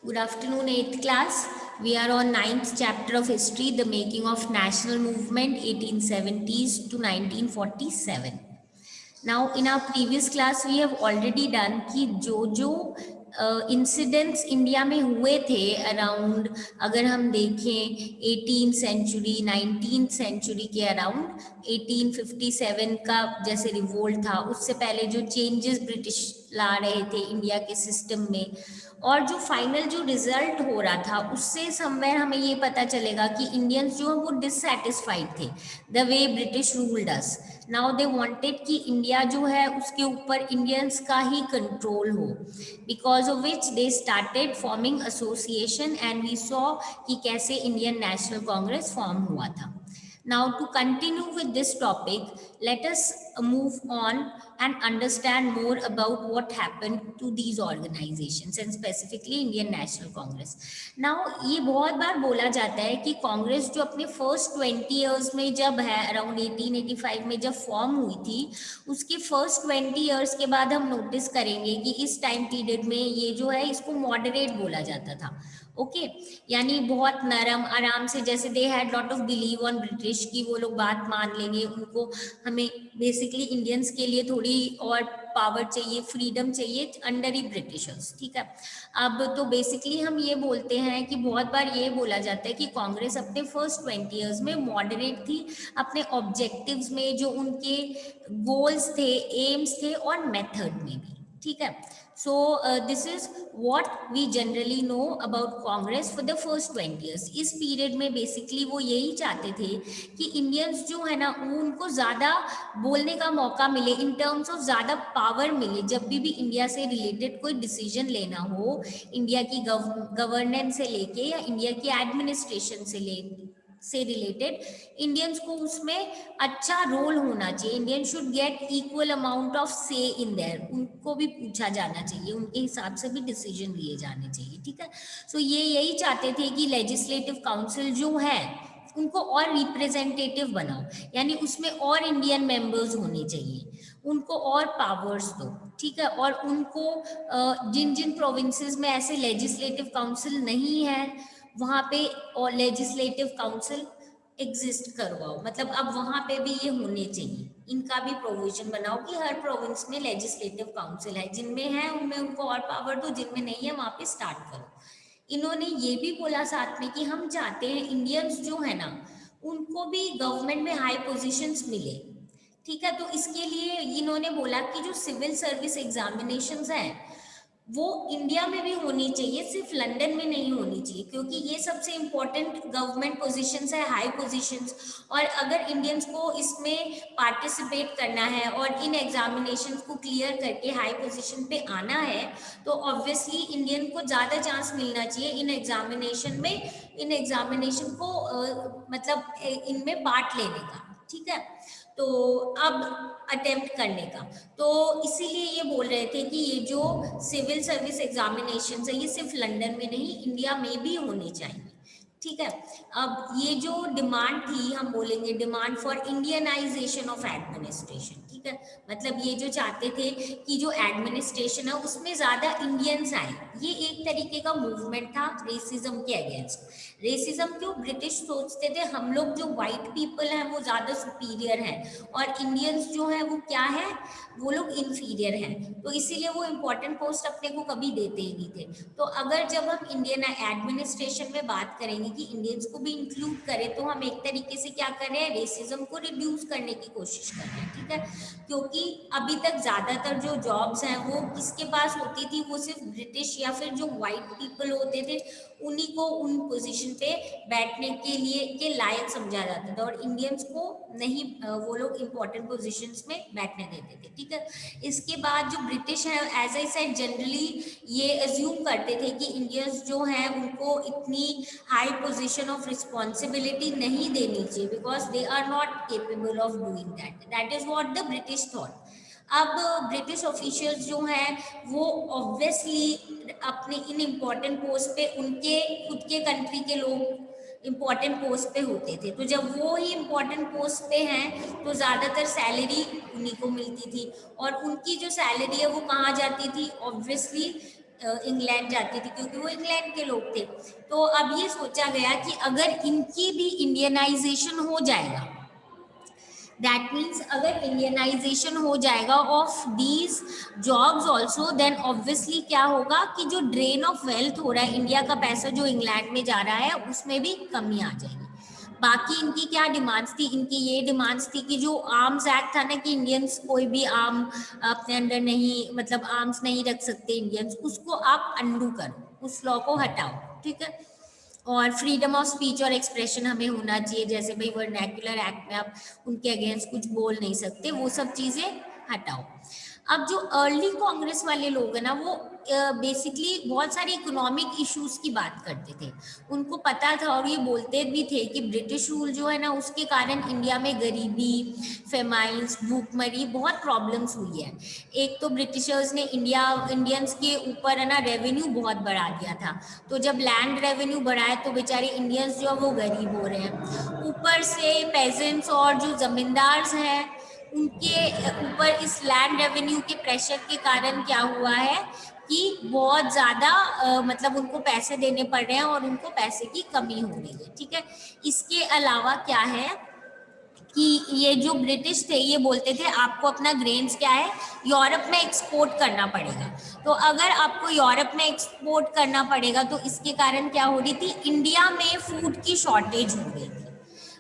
Good afternoon, 8th class. We are on 9th chapter of history, the making of national movement 1870s to 1947. Now, in our previous class, we have already done कि जो incidents India में हुए थे around, अगर हम देखें 18th century 19th century के around 1857 का जैसे रिवोल्ट था, उससे पहले जो चेंजेस ब्रिटिश ला रहे थे इंडिया के सिस्टम में, और जो फाइनल जो रिजल्ट हो रहा था उससे समवेयर हमें ये पता चलेगा कि इंडियंस जो है वो डिससेटिस्फाइड थे the way British ruled us. Now they wanted कि इंडिया जो है उसके ऊपर इंडियंस का ही कंट्रोल हो, because of which they started forming association and we saw कि कैसे इंडियन नेशनल कांग्रेस फॉर्म हुआ था. Now, to continue with this topic, let us move on and understand more about what happened to these organizations and specifically Indian National Congress. Now, ये बहुत बार बोला जाता है कि कांग्रेस जो अपने फर्स्ट 20 इयर्स में जब है अराउंड 1885 में जब फॉर्म हुई थी, उसके फर्स्ट 20 इयर्स के बाद हम नोटिस करेंगे कि इस टाइम पीरियड में ये जो है इसको मॉडरेट बोला जाता था. ओके यानी बहुत नरम आराम से, जैसे they had lot of believe on British की वो लोग बात मान लेंगे, उनको हमें बेसिकली इंडियंस के लिए थोड़ी और पावर चाहिए, फ्रीडम चाहिए अंडर ही ब्रिटिशर्स. ठीक है, अब तो बेसिकली हम ये बोलते हैं कि बहुत बार ये बोला जाता है कि कांग्रेस अपने फर्स्ट 20 इयर्स में मॉडरेट थी अपने ऑब्जेक्टिव्स में, जो उनके गोल्स थे, एम्स थे और मेथड में भी. ठीक है, so this is what we generally know about Congress for the first 20 years. इस पीरियड में बेसिकली वो यही चाहते थे कि इंडियंस जो है ना उनको ज़्यादा बोलने का मौका मिले, इन टर्म्स ऑफ ज़्यादा पावर मिले. जब भी इंडिया से रिलेटेड कोई डिसीजन लेना हो, इंडिया की गवर्नेंस से लेके या इंडिया की एडमिनिस्ट्रेशन से रिलेटेड, इंडियंस को उसमें अच्छा रोल होना चाहिए. Indian should get equal amount of से इन देयर, उनको भी पूछा जाना चाहिए, उनके हिसाब से भी डिसीजन लिए जाने चाहिए. ठीक है, सो ये यही चाहते थे कि लेजिस्लेटिव काउंसिल जो है उनको और रिप्रेजेंटेटिव बनाओ, यानी उसमें और इंडियन मेंबर्स होने चाहिए, उनको और पावर्स दो. ठीक है, और उनको जिन जिन प्रोविंसेस में ऐसे लेजिस्लेटिव काउंसिल नहीं है वहाँ पे और लेजिस्लेटिव काउंसिल एग्जिस्ट करवाओ, मतलब अब वहाँ पे भी ये होने चाहिए, इनका भी प्रोविजन बनाओ कि हर प्रोविंस में लेजिस्लेटिव काउंसिल है, जिनमें है उनमें उनको और पावर दो, जिनमें नहीं है वहाँ पे स्टार्ट करो. इन्होंने ये भी बोला साथ में कि हम चाहते हैं इंडियंस जो है ना उनको भी गवर्नमेंट में हाई पोजीशंस मिले. ठीक है, तो इसके लिए इन्होंने बोला कि जो सिविल सर्विस एग्जामिनेशंस हैं वो इंडिया में भी होनी चाहिए, सिर्फ लंदन में नहीं होनी चाहिए, क्योंकि ये सबसे इम्पोर्टेंट गवर्नमेंट पोजीशंस है, हाई पोजीशंस. और अगर इंडियंस को इसमें पार्टिसिपेट करना है और इन एग्जामिनेशंस को क्लियर करके हाई पोजीशन पे आना है, तो ऑब्वियसली इंडियन को ज़्यादा चांस मिलना चाहिए इन एग्जामिनेशन में, इन एग्जामिनेशन को मतलब इनमें पार्ट लेने का. ठीक है, तो अब अटेम्प्ट करने का, तो इसीलिए ये बोल रहे थे कि ये जो सिविल सर्विस एग्जामिनेशन है ये सिर्फ लंदन में नहीं इंडिया में भी होने चाहिए. ठीक है, अब ये जो डिमांड थी हम बोलेंगे demand for Indianisation of administration. ठीक है, मतलब ये जो चाहते थे कि जो एडमिनिस्ट्रेशन है उसमें ज्यादा इंडियंस आए, ये एक तरीके का मूवमेंट था रेसिज्म के अगेंस्ट. रेसिज्म क्यों? ब्रिटिश सोचते थे हम लोग जो वाइट पीपल हैं वो ज़्यादा सुपीरियर हैं और इंडियंस जो हैं वो क्या है, वो लोग इन्फीरियर हैं, तो इसीलिए वो इम्पोर्टेंट पोस्ट अपने को कभी देते ही नहीं थे. तो अगर जब हम इंडियन एडमिनिस्ट्रेशन में बात करेंगे कि इंडियंस को भी इंक्लूड करें, तो हम एक तरीके से क्या कर रहे हैं, रेसिज्म को रिड्यूस करने की कोशिश कर रहे हैं. ठीक है, क्योंकि अभी तक ज़्यादातर जो जॉब्स हैं वो किसके पास होती थी, वो सिर्फ ब्रिटिश या फिर जो वाइट पीपल होते थे उन्हीं को उन पोजीशन पे बैठने के लिए के लायक समझा जाता था, और इंडियंस को नहीं वो लोग इम्पोर्टेंट पोजीशंस में बैठने देते थे. ठीक है, इसके बाद जो ब्रिटिश है एज आई सेड जनरली ये एज्यूम करते थे कि इंडियंस जो हैं उनको इतनी हाई पोजीशन ऑफ रिस्पॉन्सिबिलिटी नहीं देनी चाहिए, because they are not capable of doing that. That is what the British thought. अब ब्रिटिश ऑफिशियल्स जो हैं वो ऑब्वियसली अपने इन इम्पोर्टेंट पोस्ट पे उनके खुद के कंट्री के लोग इम्पोर्टेंट पोस्ट पे होते थे, तो जब वो ही इम्पोर्टेंट पोस्ट पे हैं तो ज़्यादातर सैलरी उन्हीं को मिलती थी, और उनकी जो सैलरी है वो कहाँ जाती थी, ऑब्वियसली इंग्लैंड जाती थी, क्योंकि वो इंग्लैंड के लोग थे। तो अब ये सोचा गया कि अगर इनकी भी इंडियनाइजेशन हो जाएगा, दैट मीन्स अगर इंडियनाइजेशन हो जाएगा of these jobs also, then obviously क्या होगा कि जो ड्रेन ऑफ वेल्थ हो रहा है, इंडिया का पैसा जो इंग्लैंड में जा रहा है, उसमें भी कमी आ जाएगी। बाकी इनकी क्या डिमांड्स थी? इनकी ये डिमांड्स थी कि जो आर्म्स एक्ट था ना, कि इंडियंस कोई भी आर्म अपने अंडर नहीं, मतलब आर्म्स नहीं रख सकते इंडियंस, उसको आप अंडू करो, उस लॉ को हटाओ, ठीक है। और फ्रीडम ऑफ स्पीच और एक्सप्रेशन हमें होना चाहिए, जैसे भाई वर्नैक्युलर एक्ट में आप उनके अगेंस्ट कुछ बोल नहीं सकते, वो सब चीज़ें हटाओ। अब जो अर्ली कांग्रेस वाले लोग हैं ना, वो बेसिकली बहुत सारी इकोनॉमिक इश्यूज की बात करते थे। उनको पता था और ये बोलते भी थे कि ब्रिटिश रूल जो है ना, उसके कारण इंडिया में गरीबी, फेमाइंस, भूखमरी, बहुत प्रॉब्लम्स हुई है। एक तो ब्रिटिशर्स ने इंडियंस के ऊपर है ना रेवेन्यू बहुत बढ़ा दिया था। तो जब लैंड रेवेन्यू बढ़ाए तो बेचारे इंडियंस जो है वो गरीब हो रहे हैं। ऊपर से पेजेंट्स और जो जमींदार्स हैं, उनके ऊपर इस लैंड रेवेन्यू के प्रेशर के कारण क्या हुआ है कि बहुत ज़्यादा मतलब उनको पैसे देने पड़ रहे हैं और उनको पैसे की कमी हो रही है, ठीक है। इसके अलावा क्या है कि ये जो ब्रिटिश थे, ये बोलते थे आपको अपना ग्रेन्स क्या है, यूरोप में एक्सपोर्ट करना पड़ेगा। तो अगर आपको यूरोप में एक्सपोर्ट करना पड़ेगा, तो इसके कारण क्या हो रही थी, इंडिया में फूड की शॉर्टेज हो रही थी।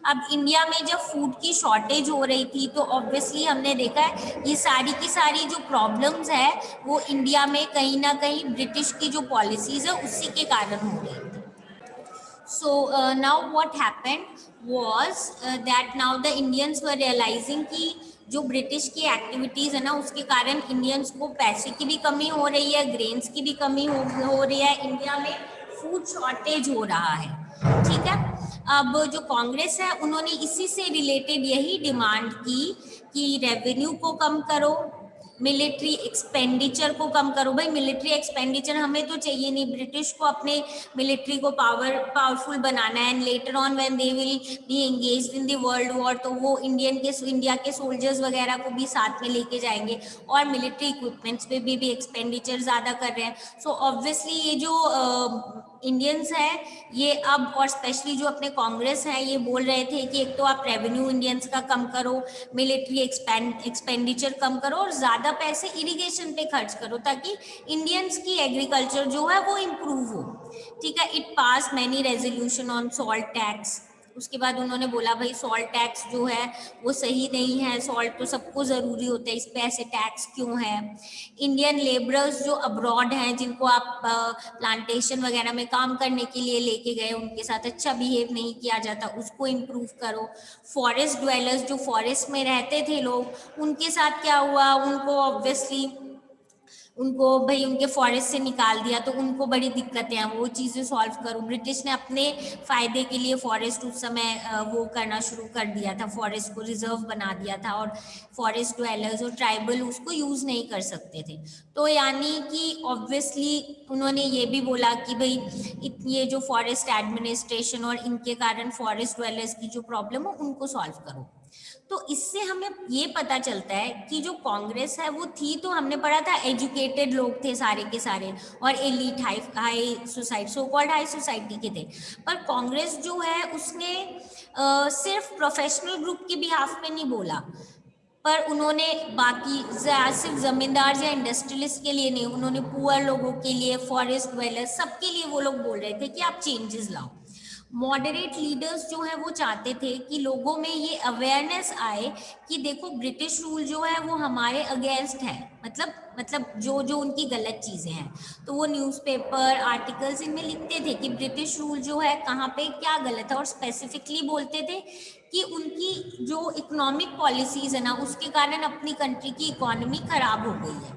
अब इंडिया में जब फूड की शॉर्टेज हो रही थी, तो ऑब्वियसली हमने देखा है ये सारी की सारी जो प्रॉब्लम्स है, वो इंडिया में कहीं ना कहीं ब्रिटिश की जो पॉलिसीज है उसी के कारण हो रही थी। So now what happened was that now the Indians were realizing कि जो ब्रिटिश की एक्टिविटीज़ है ना, उसके कारण इंडियंस को पैसे की भी कमी हो रही है, ग्रेन्स की भी कमी हो रही है, इंडिया में फूड शॉर्टेज हो रहा है, ठीक है। अब जो कांग्रेस है, उन्होंने इसी से रिलेटेड यही डिमांड की कि रेवेन्यू को कम करो, मिलिट्री एक्सपेंडिचर को कम करो। भाई मिलिट्री एक्सपेंडिचर हमें तो चाहिए नहीं, ब्रिटिश को अपने मिलिट्री को पावरफुल बनाना है, and later on when they will be engaged in the world war, तो वो इंडिया के सोल्जर्स वगैरह को भी साथ में लेके जाएंगे, और मिलिट्री इक्विपमेंट्स पे भी एक्सपेंडिचर ज़्यादा कर रहे हैं। सो ऑब्वियसली ये जो इंडियंस है, ये अब, और स्पेशली जो अपने कांग्रेस है, ये बोल रहे थे कि एक तो आप रेवेन्यू इंडियंस का कम करो, मिलिट्री एक्सपेंडिचर कम करो, और ज़्यादा पैसे इरिगेशन पे खर्च करो, ताकि इंडियंस की एग्रीकल्चर जो है वो इम्प्रूव हो, ठीक है। It pass many resolution on salt tax. उसके बाद उन्होंने बोला भाई सॉल्ट टैक्स जो है वो सही नहीं है, सॉल्ट तो सबको ज़रूरी होता है, इस पे ऐसे टैक्स क्यों है। इंडियन लेबरर्स जो अब्रॉड हैं, जिनको आप प्लांटेशन वगैरह में काम करने के लिए लेके गए, उनके साथ अच्छा बिहेव नहीं किया जाता, उसको इम्प्रूव करो। फॉरेस्ट ड्वेलर्स, जो फॉरेस्ट में रहते थे लोग, उनके साथ क्या हुआ, उनको ऑब्वियसली उनको भाई उनके फॉरेस्ट से निकाल दिया, तो उनको बड़ी दिक्कतें हैं, वो चीज़ें सॉल्व करो। ब्रिटिश ने अपने फ़ायदे के लिए फॉरेस्ट उस समय वो करना शुरू कर दिया था, फॉरेस्ट को रिजर्व बना दिया था, और फॉरेस्ट ड्वेलर्स और ट्राइबल उसको यूज़ नहीं कर सकते थे। तो यानी कि ऑब्वियसली उन्होंने ये भी बोला कि भाई ये जो फॉरेस्ट एडमिनिस्ट्रेशन और इनके कारण फॉरेस्ट ड्वेलर्स की जो प्रॉब्लम हो, उनको सॉल्व करो। तो इससे हमें ये पता चलता है कि जो कांग्रेस है वो थी, तो हमने पढ़ा था एजुकेटेड लोग थे सारे के सारे, और elite high society, so called high society के थे। पर कांग्रेस जो है उसने सिर्फ प्रोफेशनल ग्रुप के बिहाफ पे नहीं बोला, पर उन्होंने बाकी सिर्फ जमींदार या इंडस्ट्रियलिस्ट के लिए नहीं, उन्होंने पुअर लोगों के लिए, फॉरेस्ट ड्वेलर्स, सबके लिए वो लोग बोल रहे थे कि आप चेंजेस लाओ। मॉडरेट लीडर्स जो है वो चाहते थे कि लोगों में ये अवेयरनेस आए कि देखो ब्रिटिश रूल जो है वो हमारे अगेंस्ट है, मतलब जो जो उनकी गलत चीज़ें हैं, तो वो न्यूज़पेपर आर्टिकल्स इनमें लिखते थे कि ब्रिटिश रूल जो है कहाँ पे क्या गलत है, और स्पेसिफिकली बोलते थे कि उनकी जो इकोनॉमिक पॉलिसीज़ है ना, उसके कारण अपनी कंट्री की इकोनॉमी खराब हो गई है।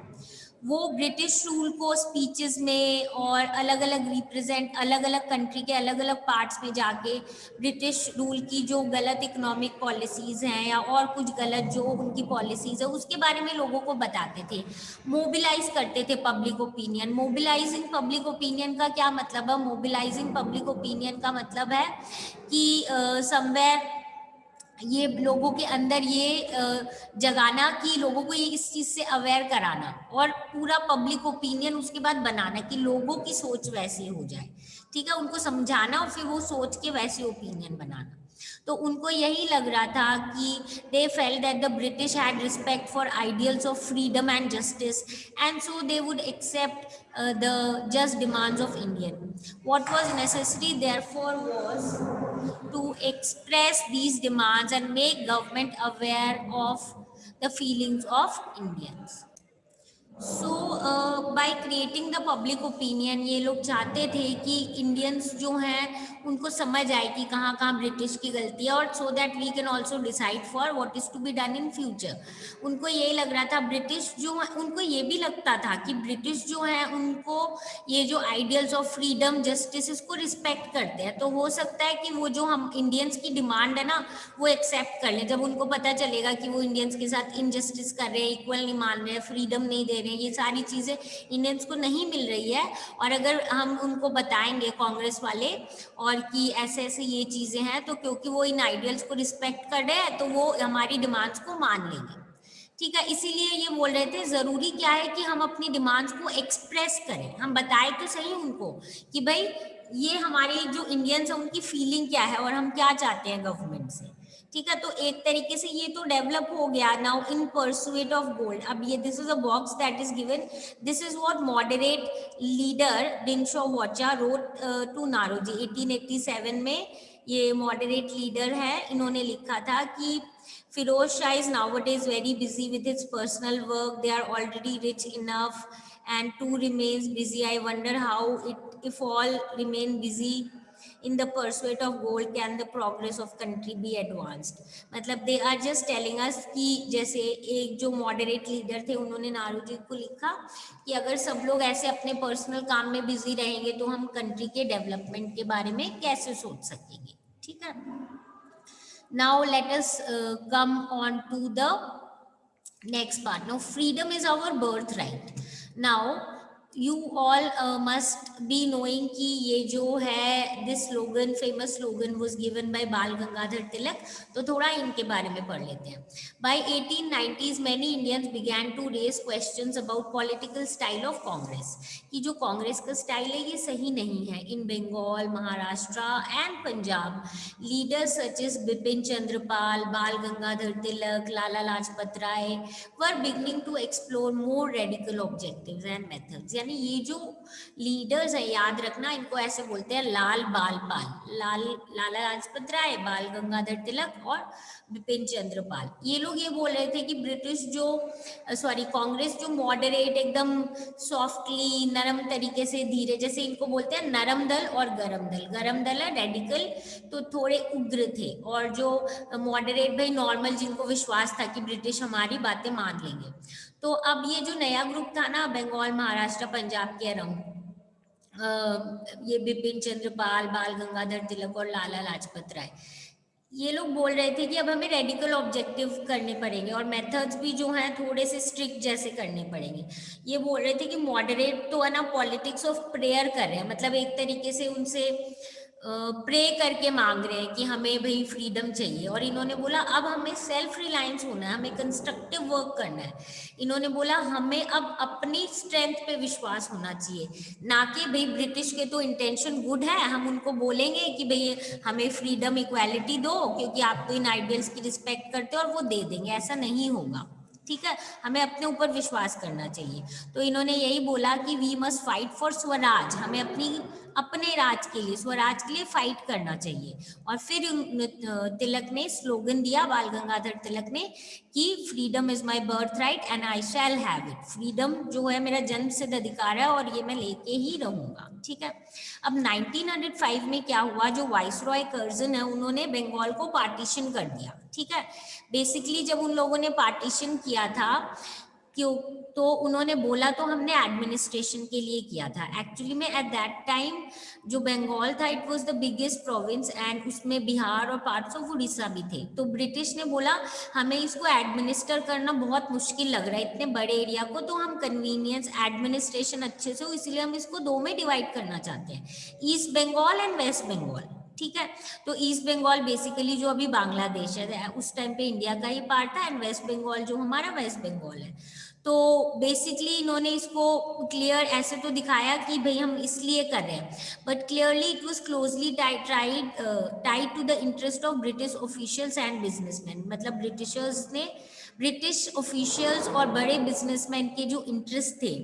वो ब्रिटिश रूल को स्पीचेस में और अलग अलग कंट्री के अलग अलग पार्ट्स में जाके ब्रिटिश रूल की जो गलत इकोनॉमिक पॉलिसीज़ हैं या और कुछ गलत जो उनकी पॉलिसीज़ है, उसके बारे में लोगों को बताते थे, मोबिलाइज करते थे public opinion. Mobilising public opinion का क्या मतलब है? मोबिलाइजिंग पब्लिक ओपिनियन का मतलब है कि समवेयर ये लोगों के अंदर ये जगाना कि लोगों को ये इस चीज़ से अवेयर कराना और पूरा पब्लिक ओपिनियन उसके बाद बनाना कि लोगों की सोच वैसी हो जाए, ठीक है, उनको समझाना और फिर वो सोच के वैसे ओपिनियन बनाना। तो उनको यही लग रहा था कि they felt that the British had respect for ideals of freedom and justice and so they would accept the just demands of Indian. What was necessary therefore was to express these demands and make government aware of the feelings of Indians. So by creating the public opinion ये लोग चाहते थे कि Indians जो हैं उनको समझ आए कि कहाँ कहाँ ब्रिटिश की गलती है और so that we can also decide for what is to be done in future. उनको यही लग रहा था ब्रिटिश जो है, उनको ये भी लगता था कि ब्रिटिश जो है उनको ये जो आइडियल्स ऑफ फ्रीडम जस्टिस इसको रिस्पेक्ट करते हैं, तो हो सकता है कि वो जो हम इंडियंस की डिमांड है ना वो एक्सेप्ट कर लें जब उनको पता चलेगा कि वो इंडियंस के साथ इनजस्टिस कर रहे हैं, इक्वल नहीं मान रहे हैं, फ्रीडम नहीं दे रहे हैं, ये सारी चीज़ें इंडियंस को नहीं मिल रही है। और अगर हम उनको बताएंगे कांग्रेस वाले और कि ऐसे ऐसे ये चीज़ें हैं, तो क्योंकि वो इन आइडियल्स को रिस्पेक्ट कर रहे हैं तो वो हमारी डिमांड्स को मान लेंगे, ठीक है। इसीलिए ये बोल रहे थे जरूरी क्या है कि हम अपनी डिमांड्स को एक्सप्रेस करें, हम बताएं तो सही उनको कि भाई ये हमारी जो इंडियंस है उनकी फीलिंग क्या है और हम क्या चाहते हैं गवर्नमेंट से, ठीक है। तो एक तरीके से ये तो डेवलप हो गया। Now in pursuit of gold, अब ये this is a box that is given, this is what moderate leader Dinshaw Wacha wrote to Naoroji 1887 में। ये मॉडरेट लीडर है, इन्होंने लिखा था कि Firoz Shah is nowadays very busy with his personal work. They are already rich enough, and too remains busy. I wonder how if all remain busy in the pursuit of gold, can the progress of country be advanced? मतलब they are just telling us कि जैसे एक जो moderate leader थे उन्होंने नारोजी को लिखा कि अगर सब लोग ऐसे अपने पर्सनल काम में बिजी रहेंगे तो हम कंट्री के डेवलपमेंट के बारे में कैसे सोच सकेंगे, ठीक है। Now let us come on to the next part. Now freedom is our birthright. Now you all must be knowing कि ये जो है this slogan, famous slogan was given by बाल गंगाधर तिलक, तो थोड़ा इनके बारे में पढ़ लेते हैं। By 1890s many Indians began to raise questions about political style of Congress, कि जो कांग्रेस का स्टाइल है ये सही नहीं है। In Bengal, Maharashtra and Punjab leaders such as Bipin Chandra Pal, Bal Gangadhar Tilak, Lala Lajpat Rai were beginning to explore more radical objectives and methods. यानी ये जो लीडर्स है, याद रखना इनको ऐसे बोलते हैं लाल बाल पाल, लाला लाजपत राय, बाल गंगाधर तिलक और बिपिन चंद्र पाल। ये लोग ये बोल रहे थे कि ब्रिटिश जो कांग्रेस जो मॉडरेट एकदम सॉफ्टली नरम तरीके से धीरे, जैसे इनको बोलते हैं नरम दल और गरम दल। गरम दल है रेडिकल, तो थोड़े उग्र थे, और जो मॉडरेट भाई नॉर्मल, जिनको विश्वास था कि ब्रिटिश हमारी बातें मान लेंगे। तो अब ये जो नया ग्रुप था ना बंगाल, महाराष्ट्र, पंजाब के अराउंड, ये बिपिन चंद्र पाल, बाल गंगाधर तिलक और लाला लाजपत राय, ये लोग बोल रहे थे कि अब हमें रेडिकल ऑब्जेक्टिव करने पड़ेंगे और मेथड्स भी जो हैं थोड़े से स्ट्रिक्ट जैसे करने पड़ेंगे। ये बोल रहे थे कि मॉडरेट तो है ना पॉलिटिक्स ऑफ प्रेयर कर रहे हैं, मतलब एक तरीके से उनसे प्रे करके मांग रहे हैं कि हमें भाई फ्रीडम चाहिए। और इन्होंने बोला अब हमें सेल्फ रिलायंस होना है, हमें कंस्ट्रक्टिव वर्क करना है। इन्होंने बोला हमें अब अपनी स्ट्रेंथ पे विश्वास होना चाहिए, ना कि भाई ब्रिटिश के तो इंटेंशन गुड है, हम उनको बोलेंगे कि भाई हमें फ्रीडम इक्वालिटी दो क्योंकि आप तो इन आइडियल्स की रिस्पेक्ट करते हो और वो दे देंगे, ऐसा नहीं होगा, ठीक है। हमें अपने ऊपर विश्वास करना चाहिए। तो इन्होंने यही बोला कि we must fight for swaraj, हमें अपने राज के लिए, स्वराज के लिए फाइट करना चाहिए। और फिर तिलक ने स्लोगन दिया, बाल गंगाधर तिलक ने, कि freedom is my birth right and I shall have it. Freedom जो है मेरा जन्म सिद्ध अधिकार है और ये मैं लेके ही रहूंगा, ठीक है। अब 1905 में क्या हुआ, जो वाइसरॉय कर्जन है उन्होंने बंगाल को पार्टीशन कर दिया, ठीक है। बेसिकली जब उन लोगों ने पार्टीशन किया था क्यों, तो उन्होंने बोला तो हमने एडमिनिस्ट्रेशन के लिए किया था। एक्चुअली में एट दैट टाइम जो बंगाल था it was the biggest province and उसमें बिहार और पार्ट्स ऑफ उड़ीसा भी थे। तो ब्रिटिश ने बोला हमें इसको एडमिनिस्टर करना बहुत मुश्किल लग रहा है इतने बड़े एरिया को, तो हम कन्वीनियंस एडमिनिस्ट्रेशन अच्छे से हो इसलिए हम इसको दो में डिवाइड करना चाहते हैं, East Bengal and West Bengal, ठीक है। तो ईस्ट बंगाल बेसिकली जो अभी बांग्लादेश है, उस टाइम पे इंडिया का ही पार्ट था, एंड वेस्ट बंगाल जो हमारा वेस्ट बंगाल है। तो बेसिकली इन्होंने इसको क्लियर ऐसे तो दिखाया कि भाई हम इसलिए कर रहे हैं, but clearly it was closely tied to the interest of British officials and businessman. मतलब ब्रिटिश ऑफिशियल्स और बड़े बिजनेसमैन के जो इंटरेस्ट थे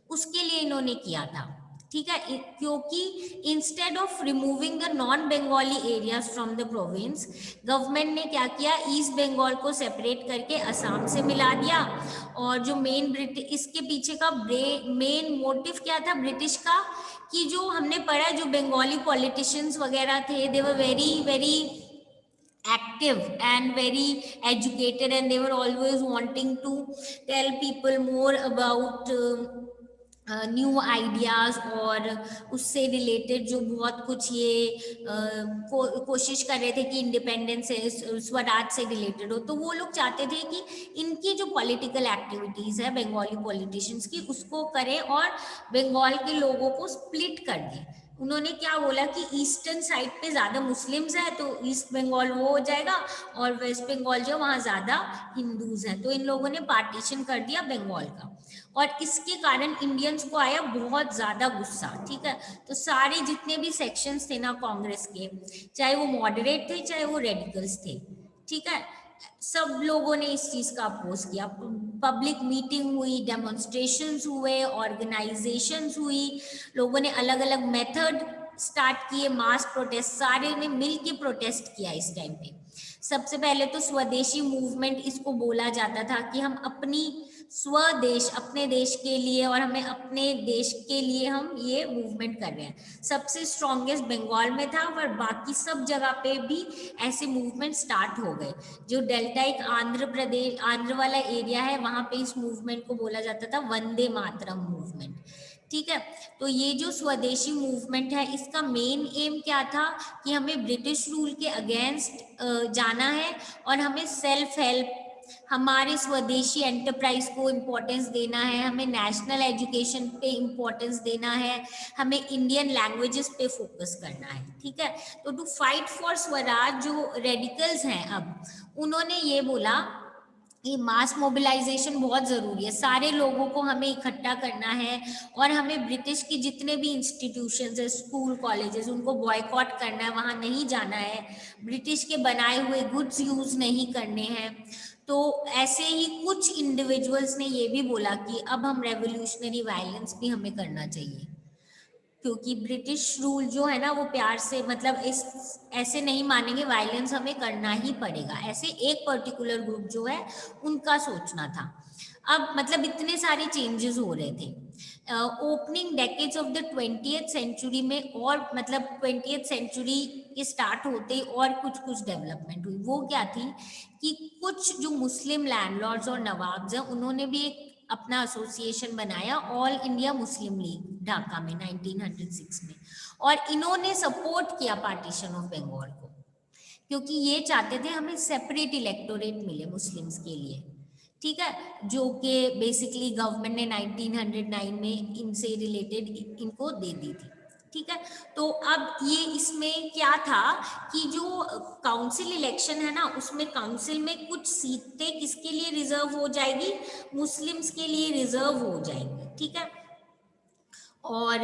उसके लिए इन्होंने किया था। ठीक है, क्योंकि instead of removing the non Bengali areas from the province, government ने क्या किया, ईस्ट बंगाल को सेपरेट करके असम से मिला दिया। और जो इसके पीछे का मेन मोटिव क्या था ब्रिटिश का, कि जो हमने पढ़ा, जो बंगाली पॉलिटिशियंस वगैरह थे, they were very very active and very educated, and they were always wanting to tell people more about new ideas, और उससे रिलेटेड जो बहुत कुछ ये कोशिश कर रहे थे कि इंडिपेंडेंस से, स्वराज से रिलेटेड हो। तो वो लोग चाहते थे कि इनकी जो पॉलिटिकल एक्टिविटीज है बंगाली पॉलिटिशियंस की, उसको करें और बंगाल के लोगों को स्प्लिट कर दें। उन्होंने क्या बोला कि ईस्टर्न साइड पे ज्यादा मुस्लिम्स है तो ईस्ट बंगाल वो हो जाएगा, और वेस्ट बंगाल जो वहाँ ज्यादा हिंदूज हैं। तो इन लोगों ने पार्टीशन कर दिया बंगाल का, और इसके कारण इंडियंस को आया बहुत ज्यादा गुस्सा। ठीक है, तो सारे जितने भी सेक्शंस थे ना कांग्रेस के, चाहे वो मॉडरेट थे चाहे वो रेडिकल्स थे, ठीक है, सब लोगों ने इस चीज का अपोज किया। पब्लिक मीटिंग हुई, डेमोन्स्ट्रेशंस हुए, ऑर्गेनाइजेशंस हुई, लोगों ने अलग अलग मेथड स्टार्ट किए, मास प्रोटेस्ट, सारे ने मिल के प्रोटेस्ट किया इस टाइम पे। सबसे पहले तो स्वदेशी मूवमेंट इसको बोला जाता था कि हम अपनी स्वदेश, अपने देश के लिए, और हमें अपने देश के लिए हम ये मूवमेंट कर रहे हैं। सबसे स्ट्रॉन्गेस्ट बंगाल में था, पर बाकी सब जगह पे भी ऐसे मूवमेंट स्टार्ट हो गए। जो डेल्टाइक आंध्र वाला एरिया है, वहां पे इस मूवमेंट को बोला जाता था वंदे मातरम मूवमेंट। ठीक है, तो ये जो स्वदेशी मूवमेंट है, इसका मेन एम क्या था कि हमें ब्रिटिश रूल के अगेंस्ट जाना है, और हमें सेल्फ हेल्प, हमारे स्वदेशी एंटरप्राइज को इम्पोर्टेंस देना है, हमें नेशनल एजुकेशन पे इम्पोर्टेंस देना है, हमें इंडियन लैंग्वेजेस पे फोकस करना है। ठीक है, तो टू फाइट फॉर स्वराज जो रेडिकल्स हैं, अब उन्होंने ये बोला कि मास मोबिलाइजेशन बहुत जरूरी है, सारे लोगों को हमें इकट्ठा करना है, और हमें ब्रिटिश के जितने भी इंस्टीट्यूशंस है, स्कूल कॉलेजेस, उनको बॉयकॉट करना है, वहां नहीं जाना है, ब्रिटिश के बनाए हुए गुड्स यूज नहीं करने हैं। तो ऐसे ही कुछ इंडिविजुअल्स ने ये भी बोला कि अब हम रेवोल्यूशनरी वायलेंस भी हमें करना चाहिए, क्योंकि ब्रिटिश रूल जो है ना वो प्यार से, मतलब इस ऐसे नहीं मानेंगे, वायलेंस हमें करना ही पड़ेगा, ऐसे एक पर्टिकुलर ग्रुप जो है उनका सोचना था। अब मतलब इतने सारे चेंजेस हो रहे थे opening decades of the 20th century में, और मतलब 20th सेंचुरी के स्टार्ट होते ही और कुछ कुछ डेवलपमेंट हुई। वो क्या थी कि कुछ जो मुस्लिम लैंडलॉर्ड्स और नवाब्स हैं, उन्होंने भी एक अपना एसोसिएशन बनाया, all India Muslim league, Dhaka में 1906 में, और इन्होंने सपोर्ट किया पार्टीशन ऑफ बंगाल को, क्योंकि ये चाहते थे हमें सेपरेट इलेक्टोरेट मिले मुस्लिम्स के लिए। ठीक है, जो कि बेसिकली गवर्नमेंट ने 1909 में इनसे रिलेटेड इनको दे दी थी। ठीक है, तो अब ये इसमें क्या था कि जो काउंसिल इलेक्शन है ना, उसमें काउंसिल में कुछ सीटें किसके लिए रिजर्व हो जाएगी, मुस्लिम्स के लिए रिजर्व हो जाएगी। ठीक है, और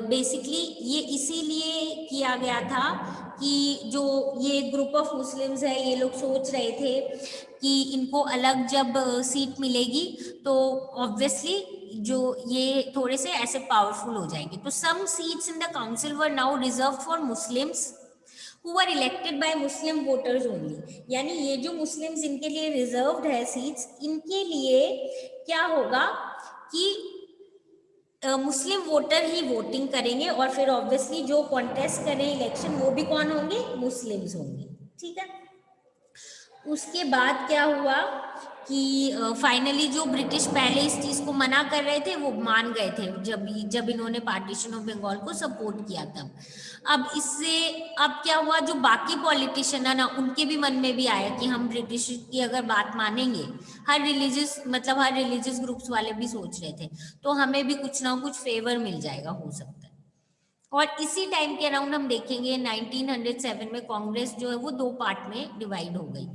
बेसिकली ये इसीलिए किया गया था कि जो ये ग्रुप ऑफ मुस्लिम्स है, ये लोग सोच रहे थे कि इनको अलग जब सीट मिलेगी तो ऑब्वियसली जो ये थोड़े से ऐसे पावरफुल हो जाएंगे। तो some seats in the council were now reserved for Muslims who were elected by Muslim voters only. यानी ये जो मुस्लिम्स इनके लिए रिजर्व्ड है सीट्स, इनके लिए क्या होगा कि मुस्लिम वोटर ही वोटिंग करेंगे, और फिर ऑब्वियसली जो कॉन्टेस्ट करें इलेक्शन वो भी कौन होंगे, मुस्लिम्स होंगे। ठीक है, उसके बाद क्या हुआ कि फाइनली जो ब्रिटिश पहले इस चीज को मना कर रहे थे वो मान गए थे, जब इन्होंने पार्टीशन ऑफ बंगाल को सपोर्ट किया तब। अब इससे अब क्या हुआ, जो बाकी पॉलिटिशियन है ना, उनके भी मन में भी आया कि हम ब्रिटिश की अगर बात मानेंगे, हर रिलीजियस ग्रुप्स वाले भी सोच रहे थे, तो हमें भी कुछ ना कुछ फेवर मिल जाएगा, हो सकता है। और इसी टाइम के अराउंड हम देखेंगे 1907 में कांग्रेस जो है वो दो पार्ट में डिवाइड हो गई।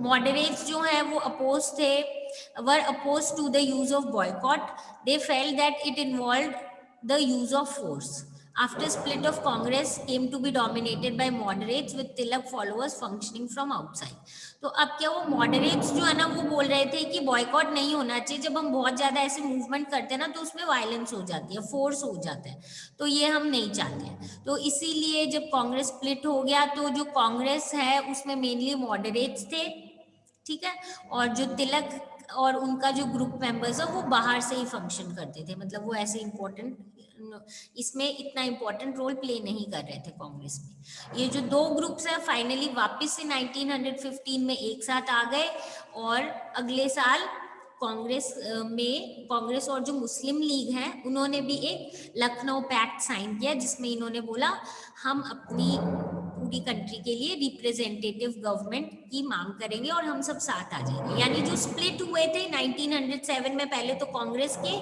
मॉडरेट्स जो है वो अपोज थे, were oppose to the use of boycott, they felt that it involve the use of force. After split of Congress came to be dominated by moderates with Tilak followers functioning from outside. तो अब क्या वो moderates जो है ना वो बोल रहे थे कि बॉयकॉट नहीं होना चाहिए, जब हम बहुत ज्यादा ऐसे मूवमेंट करते हैं ना तो उसमें वायलेंस हो जाती है, फोर्स हो जाता है, तो ये हम नहीं चाहते हैं। तो इसीलिए जब कांग्रेस स्प्लिट हो गया तो जो कांग्रेस है उसमें मेनली मॉडरेट्स थे, ठीक है, और जो तिलक और उनका जो ग्रुप मेंबर्स है वो बाहर से ही फंक्शन करते थे, मतलब वो ऐसे इंपॉर्टेंट, इसमें इतना इंपॉर्टेंट रोल प्ले नहीं कर रहे थे कांग्रेस में। ये जो दो ग्रुप्स है फाइनली वापस से 1915 में एक साथ आ गए, और अगले साल कांग्रेस में कांग्रेस और जो मुस्लिम लीग है उन्होंने भी एक लखनऊ पैक्ट साइन किया, जिसमें इन्होंने बोला हम अपनी पूरी कंट्री के लिए रिप्रेजेंटेटिव गवर्नमेंट की मांग करेंगे और हम सब साथ आ जाएंगे। यानी जो स्प्लिट हुए थे 1907 में, पहले तो कांग्रेस के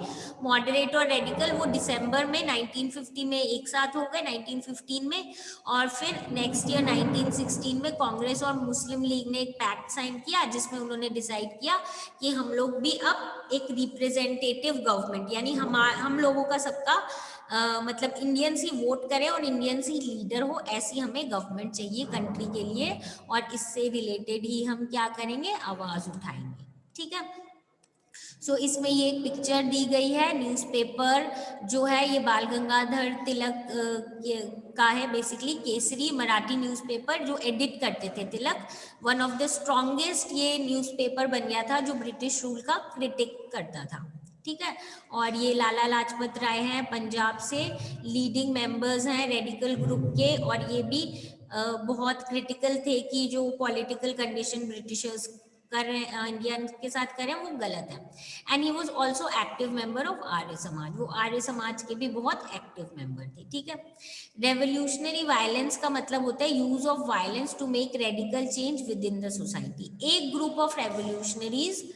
मॉडरेट और रेडिकल वो दिसंबर में 1950 में एक साथ हो गए 1915 में, और फिर नेक्स्ट ईयर 1916 में कांग्रेस और मुस्लिम लीग ने एक पैक्ट साइन किया जिसमें उन्होंने डिसाइड किया कि हम लोग भी अब एक रिप्रेजेंटेटिव गवर्नमेंट, यानी हम लोगों का सबका मतलब इंडियंस ही वोट करें और इंडियंस ही लीडर हो, ऐसी हमें गवर्नमेंट चाहिए कंट्री के लिए, और इससे रिलेटेड ही हम क्या करेंगे, आवाज उठाएंगे। ठीक है, सो इसमें ये एक पिक्चर दी गई है, न्यूज़पेपर जो है ये बाल गंगाधर तिलक का है, बेसिकली केसरी मराठी न्यूज़पेपर जो एडिट करते थे तिलक, वन ऑफ द स्ट्रॉन्गेस्ट ये न्यूज़पेपर बन गया था जो ब्रिटिश रूल का क्रिटिक करता था। ठीक है, और ये लाला लाजपत राय हैं पंजाब से, लीडिंग मेंबर्स हैं रेडिकल ग्रुप के, और ये भी बहुत क्रिटिकल थे कि जो पॉलिटिकल कंडीशन ब्रिटिशर्स कर रहे हैं इंडियन के साथ कर रहे हैं वो गलत है। And he was also active member of Arya Samaj, वो आर्य समाज के भी बहुत एक्टिव मेंबर थे। ठीक है, रेवोल्यूशनरी वायलेंस का मतलब होता है use of violence to make radical change within the society. एक ग्रुप ऑफ रेवोल्यूशनरीज,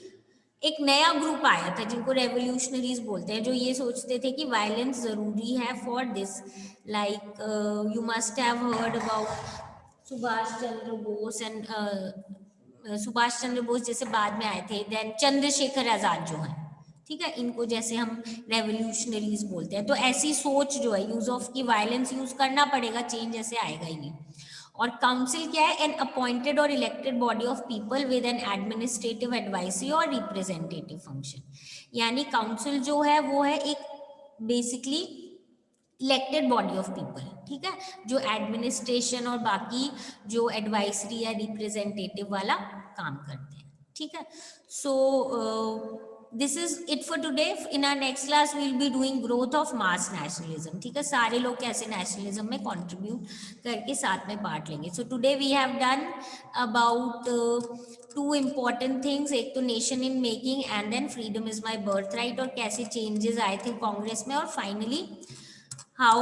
एक नया ग्रुप आया था जिनको रेवोल्यूशनरीज बोलते हैं, जो ये सोचते थे कि वायलेंस जरूरी है for this, like you must have heard about Subhash Chandra Bose and Subhash Chandra Bose जैसे बाद में आए थे, देन चंद्रशेखर आजाद जो है, ठीक है, इनको जैसे हम रेवोल्यूशनरीज बोलते हैं। तो ऐसी सोच जो है यूज ऑफ की वायलेंस यूज करना पड़ेगा, चेंज ऐसे आएगा ही नहीं। और काउंसिल क्या है, एन अपॉइंटेड और elected body of people with N administrative advisory और रिप्रेजेंटेटिव फंक्शन। यानी काउंसिल जो है वो है एक basically elected body of people, ठीक है, जो एडमिनिस्ट्रेशन और बाकी जो एडवाइसरी या रिप्रेजेंटेटिव वाला काम करते हैं। ठीक है, so this is it for today. In our next class we will be doing growth of mass nationalism. ठीक है, सारे लोग कैसे नेशनलिज्म में कंट्रीब्यूट करके साथ में पार्ट लेंगे। So today we have done about two important things, एक तो nation in making and then freedom is my birthright, और कैसे चेंजेस आए थे कांग्रेस में, और finally how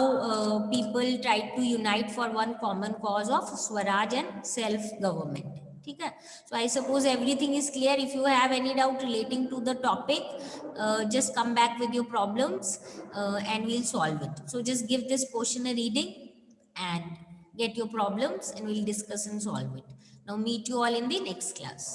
people tried to unite for one common cause of Swaraj and self-government. ठीक है, so I suppose everything is clear. If you have any doubt relating to the topic, just come back with your problems and we'll solve it. So just give this portion a reading and get your problems and we'll discuss and solve it. Now meet you all in the next class.